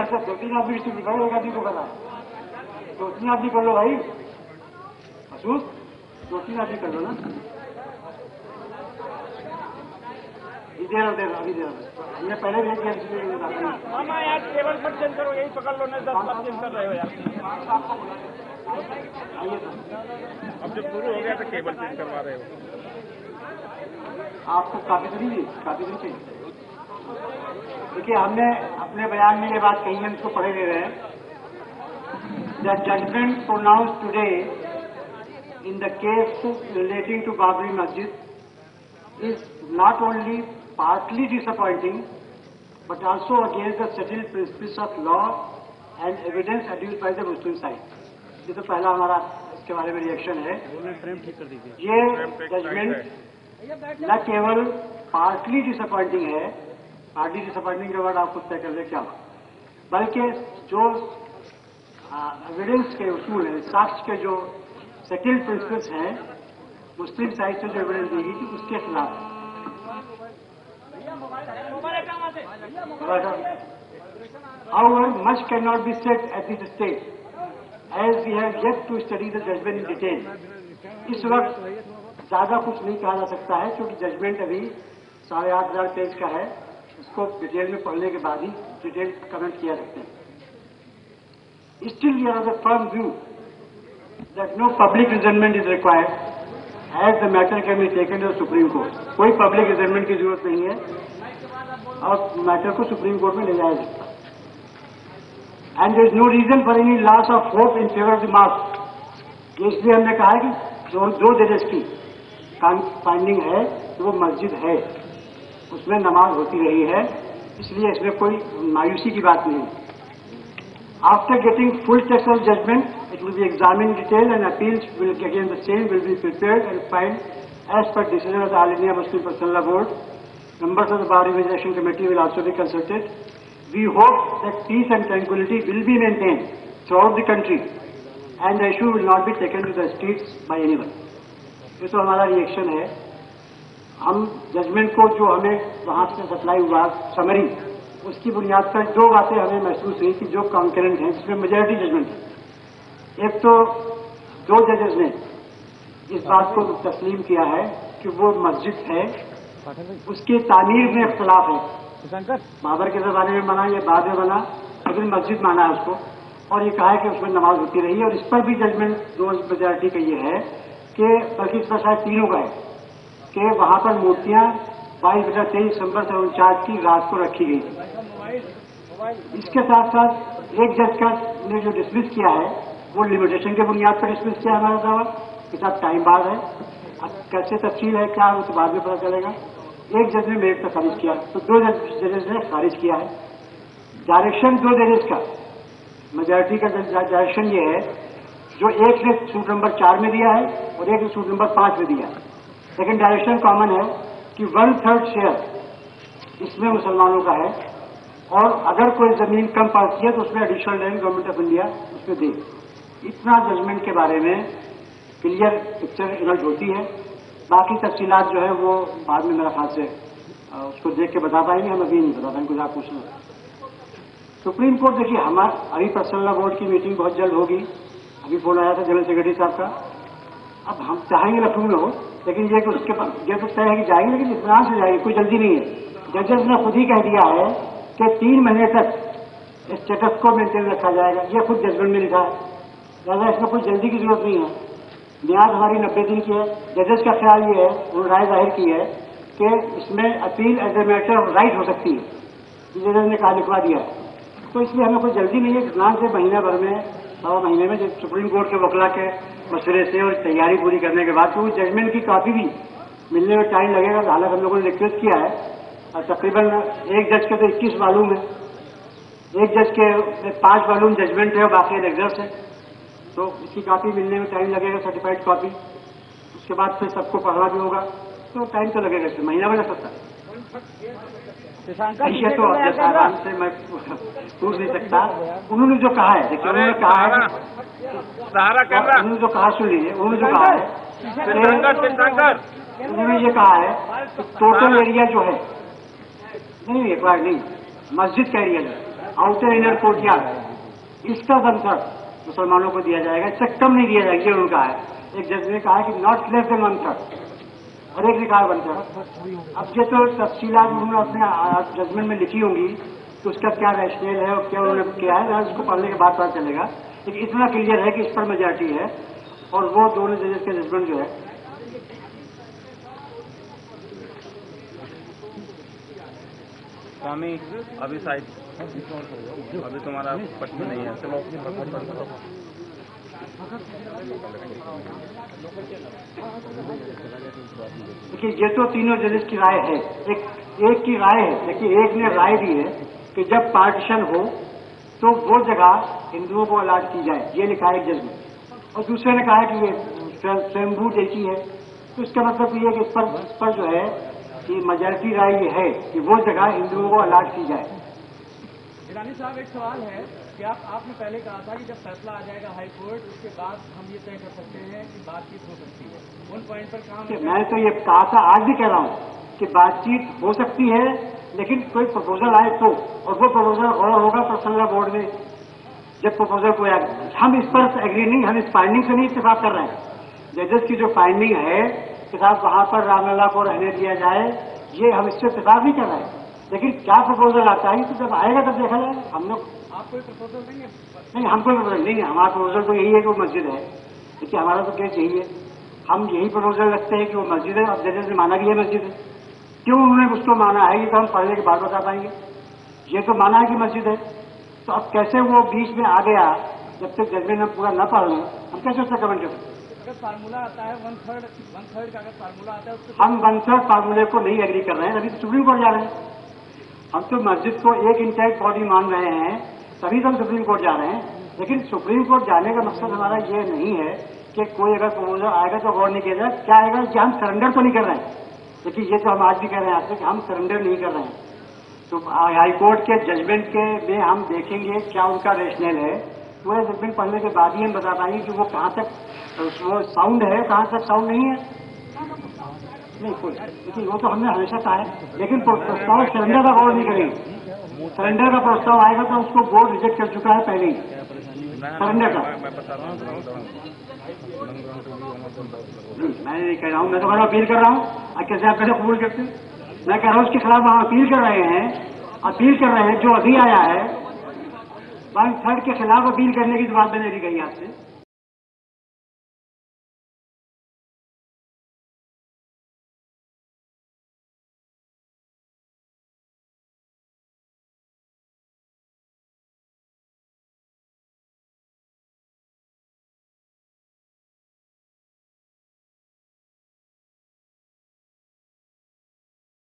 Sir 2-3 आदमी एक आदमी को करना है, 2-3 आदमी कर लो भाई, असूस 2-3 आदमी कर लो ना। दे रहा अभी दे रहा हमने पहले भी किया। मामा यार टेबल पर चेंज करो, यही पकड़ लो ना, 10 बार चेंज कर रहे हो यार। आइए सर, अब जब शुरू हो गया तो टेबल चेंज करवा रहे हो। आपको काफी तो नहीं चाहिए। देखिए हमने अपने बयान में ये बात कही है, इसको पढ़े ले रहे हैं। The judgement pronounce today in the case relating to Babri Masjid is not only partly disappointing but also against the settled principles of law and evidence adduced by the Muslim side. ये तो पहला हमारा इसके बारे में रिएक्शन है। ये जजमेंट न केवल पार्टली डिसअपॉइंटिंग है, पार्टली डिसअपॉइंटिंग के वर्ड आप खुद तय कर ले क्या, बल्कि जो एविडेंस के उसूल है, साक्ष्य के जो सेटल्ड प्रिंसिपल्स हैं, मुस्लिम साइड से जो एविडेंस देगी कि उसके खिलाफ। However, much cannot be said at this stage, as we have yet to study the judgment in detail. इस वक्त ज्यादा कुछ नहीं कहा जा सकता है, क्योंकि जजमेंट अभी 8,500 पेज का है। इसको डिटेल में पढ़ने के बाद ही डिटेल कमेंट किया सकते हैं। Still, we are of the firm view that no public resentment is required, as the matter can be taken to the Supreme Court. कोई पब्लिक रिजर्वमेंट की जरूरत नहीं है और मैटर को सुप्रीम कोर्ट में ले जाया जाए। And there is no reason for any loss of hope in favour of the mosque. इसलिए हमने कहा है कि जो जजेस की फाइंडिंग है तो वो मस्जिद है, उसमें नमाज होती रही है, इसलिए इसमें कोई मायूसी की बात नहीं है। After getting full text of judgment, it will be examined in detail and appeals will again the same will be prepared and filed as per decision of the All India Muslim Personnel Law Board. Members of the Bar Revisation Committee will also be consulted. We hope that peace and tranquility will be maintained throughout the country and the issue will not be taken to the streets by anyone. ये तो हमारा reaction है। हम judgement को जो हमें वहाँ से सप्लाई हुआ समरी, उसकी बुनियाद पर दो बातें हमें महसूस हुई कि जो कॉन्करेंट हैं, जिसमें मेजॉरिटी जजमेंट है। एक तो दो जजेस ने इस बात को तस्लीम किया है कि वो मस्जिद है, उसकी तामीर में इख्तलाफ है। बाबर के ज़माने में बना या बाद में बना, लेकिन मस्जिद माना है उसको, और ये कहा है कि उसमें नमाज होती रही है। और इस पर भी जजमेंट दो मेजॉरिटी का ये है कि बल्कि इस पर शायद तीनों का है कि वहाँ पर मूर्तियाँ 22-23 दिसंबर 1949 की रात को रखी गई थी। इसके साथ साथ एक जज का ने जो डिसमिस किया है वो लिमिटेशन के बुनियाद पर डिसमिस किया हमारा दावा के साथ टाइम बाद है। अब कैसे तफसील है क्या, वो तो बाद में पता चलेगा। एक जज ने मेरिट पर खारिज किया, तो दो जजेस ने खारिज किया है। डायरेक्शन दो जजेस का मेजॉरिटी का डायरेक्शन ये है, जो एक ने सूट नंबर 4 में दिया है और एक ने सूट नंबर 5 में दिया है, लेकिन डायरेक्शन कॉमन है कि 1/3 शेयर इसमें मुसलमानों का है, और अगर कोई जमीन कम पड़ती है तो उसमें additional land government of India उसमें दे। इतना जजमेंट के बारे में क्लियर पिक्चर इमर्ज होती है। बाकी तफसीलात जो है वो बाद में मेरा ख्याल से उसको देख के बता पाएंगे, हम अभी नहीं बता पाएंगे, कुछ आप पूछना। सुप्रीम कोर्ट देखिए, हमारा अभी पर्सनल लॉ बोर्ड की मीटिंग बहुत जल्द होगी। अभी फोन आया था जनरल सेक्रेटरी साहब का। अब हम चाहेंगे लखनऊ में हो, लेकिन ये कि उसके पास ये तो तय है कि जाएंगे, लेकिन इत्मीनान से जाएंगे, कोई जल्दी नहीं है। जजेस ने खुद ही कह दिया है कि 3 महीने तक स्टेटस को मेंटेन रखा जाएगा, ये खुद जजमेंट में लिखा है। लिहाजा इसमें कोई जल्दी की जरूरत नहीं है। मियाद हमारी 90 दिन की है। जजेस का ख्याल ये है, उन्होंने राय जाहिर की है कि इसमें appeal as a matter of right हो सकती है, जजेस ने कहा लिखवा दिया है। तो इसलिए हमें कोई जल्दी नहीं है। इत्मीनान से महीने भर में, 1.25 महीने में जब सुप्रीम कोर्ट के वकला के मशवरे से और तैयारी पूरी करने के बाद, क्योंकि जजमेंट की कॉपी भी मिलने में टाइम लगेगा। हालांकि हम लोगों ने रिक्वेस्ट किया है, और तकरीबन एक जज के तो 21 वॉल्यूम है, एक जज के 5 वॉल्यूम जजमेंट है और बाकी एग्जर्स है, तो इसकी कॉपी मिलने में टाइम लगेगा, सर्टिफाइड कॉपी। उसके बाद फिर सबको पढ़ना भी होगा, तो टाइम तो लगेगा, इसमें महीना भी लग सकता है। ये तो आराम से मैं पूछ नहीं सकता। उन्होंने जो कहा है, देखिए उन्होंने कहा है, उन्होंने जो कहा सुन लीजिए, उन्होंने जो कहा है उन्होंने ये कहा है कि टोटल एरिया जो है, नहीं एक बार नहीं, मस्जिद का एरिया है, आउटर इनर कोर्टयार्ड, इसका 1/3 मुसलमानों को दिया जाएगा, इससे कम नहीं दिया जाएगा, ये उनका है। एक जज ने कहा कि नॉट लेस देन 1/3 और एक ने कहा 1/3। अब ये तो तफसीलात उन्होंने अपने जजमेंट में लिखी होंगी तो उसका क्या रैशनल है और क्या उन्होंने किया है, उसको पढ़ने के बाद पता चलेगा। लेकिन इतना क्लियर है कि इस पर मेजॉरिटी है और वो दोनों जजेस के जजमेंट जो है। स्वामी अभी साइड, अभी तुम्हारा पक्ष में नहीं है, चलो। देखिए ये तो तीनों जजेस की राय है, एक की राय है। देखिए एक ने राय दी है कि जब पार्टीशन हो तो वो जगह हिंदुओं को अलाट की जाए, ये लिखा है एक जज ने, और दूसरे ने कहा कि ये स्वयंभू जैसी है। तो इसका मतलब ये है कि इस पर जो है कि मेजॉरिटी राय ये है कि वो जगह हिंदुओं को अलाट की जाए। ईरानी साहब, एक सवाल है कि आपने पहले कहा था कि जब फैसला आ जाएगा हाई कोर्ट उसके बाद हम ये तय कर सकते हैं कि बातचीत हो सकती है। उन पॉइंट पर काम मैं तो ये कहा था, आज भी कह रहा हूँ कि बातचीत हो सकती है, लेकिन कोई प्रपोजल आए तो, और वो प्रपोजल और होगा पर्सनल बोर्ड में जब प्रपोजल को आए। हम इस पर एग्री नहीं, हम इस फाइंडिंग से नहीं इत्तेफाक कर रहे हैं। जजेस की जो फाइंडिंग है कि साहब वहां पर रामलला को रहने दिया जाए, ये हम इससे इत्तेफाक नहीं कर रहे हैं। लेकिन क्या प्रपोजल आता है तो जब आएगा तब देखा जाएगा। हम लोग आप कोई प्रपोजल देंगे? नहीं, हम कोई प्रपोजल नहीं है। हमारा प्रपोजल तो यही है कि वो मस्जिद है। देखिए हमारा तो केस यही है, हम यही प्रपोजल रखते हैं कि वो मस्जिद है। अब जजेस ने माना कि यह मस्जिद है, क्यों उन्होंने उसको माना है ये तो हम पढ़ने के बाद बता पाएंगे। ये तो माना है कि मस्जिद है, तो अब कैसे वो बीच में आ गया, जब तक जजमेंट हम पूरा न पढ़ लें हम कैसे उससे कमेंट कर सकते? अगर फार्मूला आता है 1/3 का, अगर फार्मूला आता है उसको हम 1/3 फार्मूले को नहीं एग्री कर रहे हैं, अभी तो सुप्रीम कोर्ट जा रहे हैं। हम तो मस्जिद को एक इंटैक्ट बॉडी मान रहे हैं, तभी तो हम सुप्रीम कोर्ट जा रहे हैं। लेकिन सुप्रीम कोर्ट जाने का मकसद हमारा ये नहीं है कि कोई अगर प्रपोजल आएगा तो गौर नहीं किया जाए। क्या आएगा कि हम सरेंडर तो नहीं कर रहे हैं। देखिए ये तो हम आज भी कह रहे हैं आपसे कि हम सरेंडर नहीं कर रहे हैं। तो हाईकोर्ट के जजमेंट के में हम देखेंगे क्या उनका रेशनल है। पूरे जजमेंट पढ़ने के बाद ही हम बता पाएंगे कि वो कहाँ तक वो साउंड है, कहाँ तक साउंड नहीं है। नहीं कोई, लेकिन वो तो हमने हमेशा कहा है। लेकिन प्रस्ताव सरेंडर का गौर नहीं करेंगे। सरेंडर का प्रस्ताव आएगा तो उसको बोर्ड रिजेक्ट कर चुका है पहले ही सरेंडर का। मैं नहीं कह रहा हूँ, मैं तो बड़ा अपील कर रहा हूँ। कैसे आप कैसे कबूल करते हैं? मैं कह रहा हूँ उसके खिलाफ हम अपील कर रहे हैं, जो अभी आया है 1/3 के खिलाफ अपील करने की बात मैंने भी कही आपसे।